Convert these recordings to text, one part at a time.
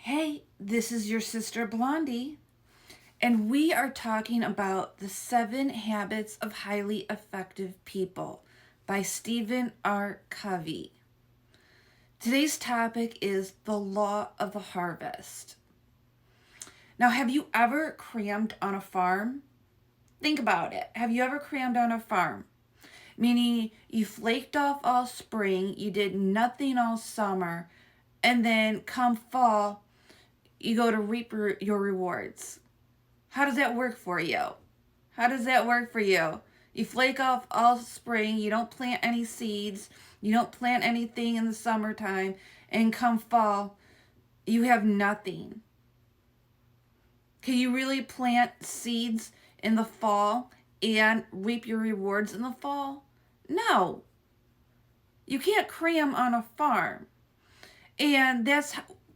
Hey, this is your sister Blondie, and we are talking about The 7 Habits of Highly Effective People by Stephen R. Covey. Today's topic is the law of the harvest. Now, have you ever crammed on a farm? Think about it. Have you ever crammed on a farm? Meaning you flaked off all spring, you did nothing all summer, and then come fall, you go to reap your rewards. How does that work for you? How does that work for you? You flake off all spring, you don't plant any seeds, you don't plant anything in the summertime, and come fall, you have nothing. Can you really plant seeds in the fall and reap your rewards in the fall? No. You can't cram on a farm.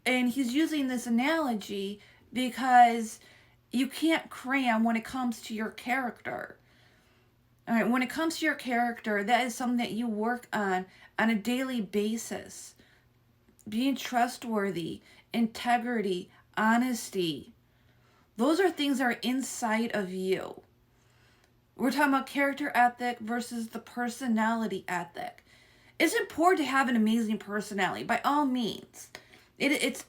And he's using this analogy because you can't cram when it comes to your character. All right, when it comes to your character, that is something that you work on a daily basis. Being trustworthy, integrity, honesty. Those are things that are inside of you. We're talking about character ethic versus the personality ethic. It's important to have an amazing personality, by all means. It's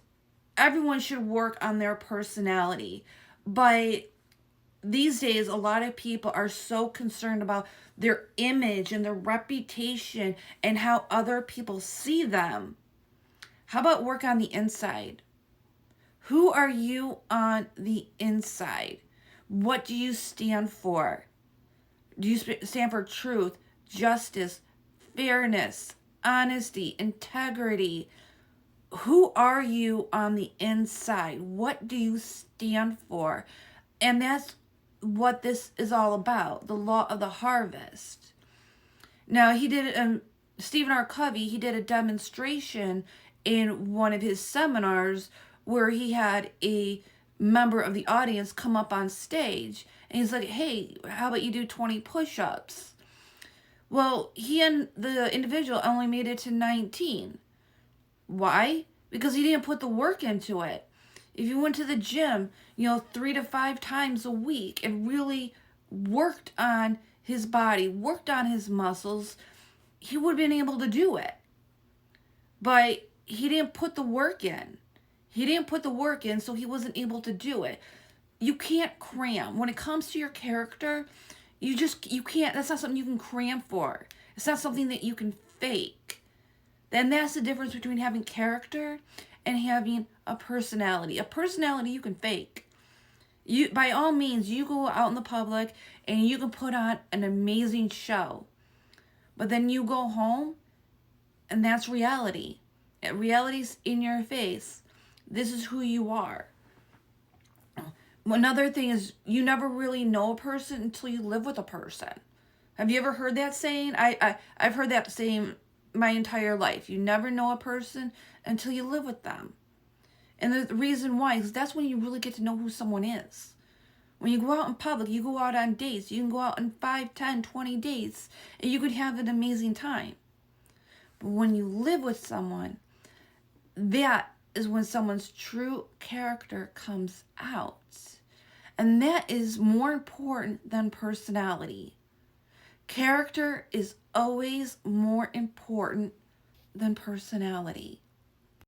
everyone should work on their personality, but these days a lot of people are so concerned about their image and their reputation and how other people see them. How about work on the inside? Who are you on the inside? What do you stand for? Do you stand for truth, justice, fairness, honesty, integrity? Who are you on the inside? What do you stand for? And that's what this is all about, the law of the harvest. Now, Stephen R. Covey, he did a demonstration in one of his seminars where he had a member of the audience come up on stage. And he's like, hey, how about you do 20 push-ups? Well, he and the individual only made it to 19. Why? Because he didn't put the work into it. If you went to the gym, 3 to 5 times a week and really worked on his body, worked on his muscles, he would have been able to do it. But he didn't put the work in. He didn't put the work in, so he wasn't able to do it. You can't cram. When it comes to your character, you can't, that's not something you can cram for. It's not something that you can fake. Then that's the difference between having character and having a personality. A personality you can fake. You, by all means, you go out in the public and you can put on an amazing show. But then you go home and that's reality. Reality's in your face. This is who you are. Another thing is you never really know a person until you live with a person. Have you ever heard that saying? I've heard that saying my entire life. You never know a person until you live with them. And the reason why is that's when you really get to know who someone is. When you go out in public, you go out on dates. You can go out on 5, 10, 20 dates, and you could have an amazing time. But when you live with someone, that is when someone's true character comes out. And that is more important than personality. Character is always more important than personality.